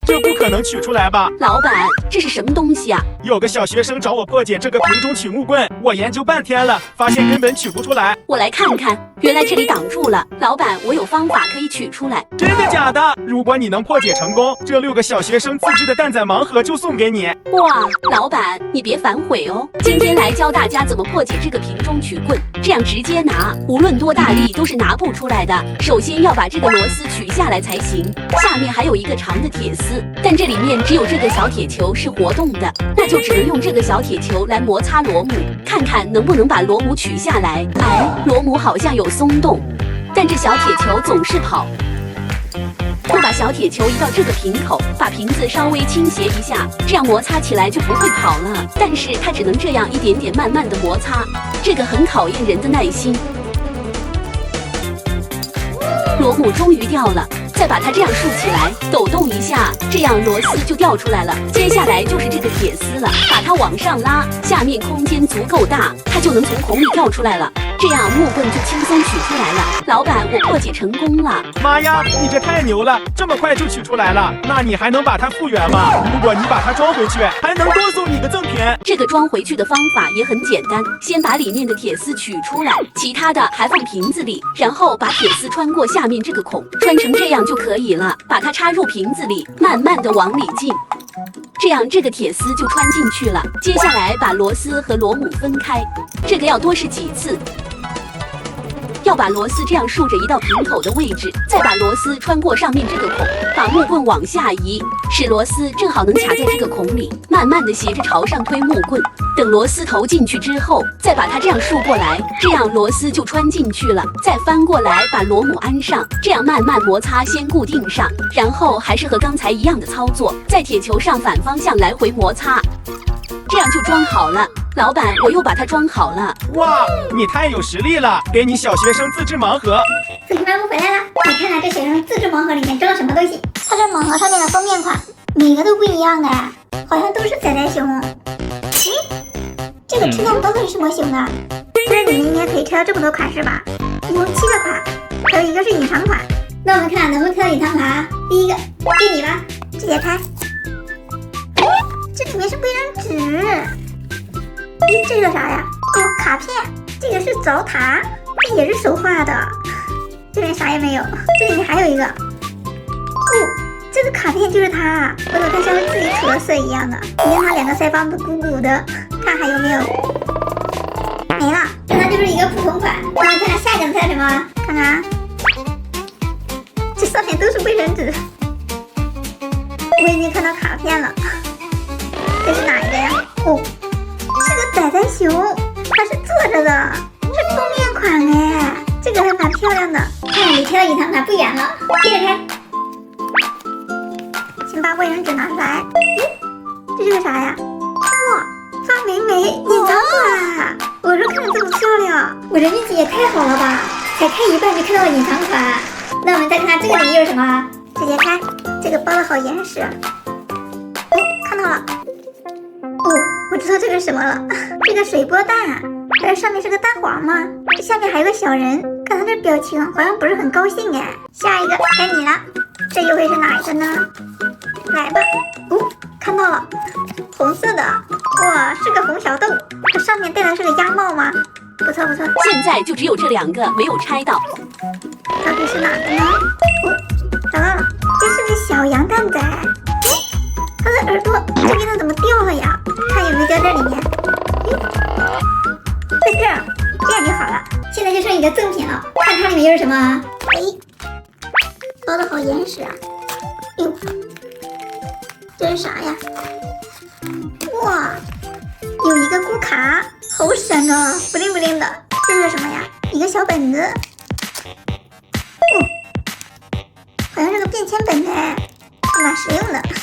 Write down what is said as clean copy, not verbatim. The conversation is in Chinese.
这不可能取出来吧？老板，这是什么东西啊？有个小学生找我破解这个瓶中取木棍，我研究半天了，发现根本取不出来。我来看看，原来这里挡住了。老板，我有方法可以取出来。真的假的？如果你能破解成功，这6个小学生自制的蛋仔盲盒就送给你。哇，老板，你别反悔哦。今天来教大家怎么破解这个瓶中取棍，这样直接拿，无论多大力都是拿不出来的。首先要把这个螺丝取下来才行。下面还有一个长的铁丝，但这里面只有这个小铁球是活动的，那就只能用这个小铁球来摩擦螺母，看看能不能把螺母取下来。哎，螺母好像有松动，但这小铁球总是跑。我把小铁球移到这个瓶口，把瓶子稍微倾斜一下，这样摩擦起来就不会跑了。但是它只能这样一点点慢慢的摩擦，这个很考验人的耐心。螺母终于掉了，再把它这样竖起来，抖动一下，这样螺丝就掉出来了。接下来就是这个铁丝了，把它往上拉，下面空间足够大，它就能从孔里掉出来了。这样木棍就轻松取出来了。老板，我破解成功了！妈呀，你这太牛了，这么快就取出来了？那你还能把它复原吗？如果你把它装回去，还能多送你个赠品。这个装回去的方法也很简单，先把里面的铁丝取出来，其他的还放瓶子里，然后把铁丝穿过下面这个孔，穿成这样就可以了。把它插入瓶子里，慢慢的往里进。这样这个铁丝就穿进去了。接下来把螺丝和螺母分开，这个要多试几次。要把螺丝这样竖着移到瓶口的位置，再把螺丝穿过上面这个孔，把木棍往下移，使螺丝正好能卡在这个孔里，慢慢的斜着朝上推木棍。等螺丝投进去之后，再把它这样竖过来，这样螺丝就穿进去了。再翻过来把螺母安上，这样慢慢摩擦先固定上，然后还是和刚才一样的操作，在铁球上反方向来回摩擦，这样就装好了。老板，我又把它装好了。哇，你太有实力了！给你小学生自制盲盒。子婷妈妈回来了，你看看这学生自制盲盒里面装了什么东西？它这盲盒上面的封面款每个都不一样哎，好像都是仔仔熊。这个车辆都是什么熊啊？这里面应该可以挑这么多款式吧？一共7个款，还有一个是隐藏款。那我们看能不能挑隐藏款啊？第一个给你吧，直接开。这里面是卫生纸。这是个啥呀？哦，卡片。这个是澡塔，这也是手画的。这边啥也没有，这里面还有一个。哦，这个卡片就是它，我怎么看像是自己涂的色一样的？你看它2个腮帮子鼓鼓的，看还有没有？没了，那就是一个普通款。那我们看看下一个能看什么？看看，这上面都是卫生纸。我已经看到卡片了，这是哪一个呀？哦。是个仔仔熊，它是坐着的，是封面款哎，这个还蛮漂亮的。看离挑隐藏款不远了，接着开。先把卫生纸拿出来，这是个啥呀？哇，发霉霉隐藏款！我说看着这么漂亮，我这运气也太好了吧？才开一半就看到了隐藏款。那我们再看看这个里面有什么，直接开。这个包的好严实。哦，看到了。哦，我知道这个是什么了，这个水波蛋，这上面是个蛋黄吗？这下面还有个小人，看他这表情好像不是很高兴哎。下一个该你了，这又会是哪一个呢？来吧，哦，看到了，红色的，哇，是个红小豆，这上面戴的是个鸭帽吗？不错不错，现在就只有这2个没有拆到，到底是哪个呢？哦，找到了，这是个小羊蛋仔。它的耳朵这边的怎么掉了呀？看有没有掉这里面。在这儿，这样就好了。现在就剩一个赠品了，看它里面又是什么？哎，包的好严实啊！哟，这是啥呀？哇，有一个咕卡，好闪啊，不灵不灵的。这是什么呀？一个小本子。哦，好像是个便签本哎，蛮实用的。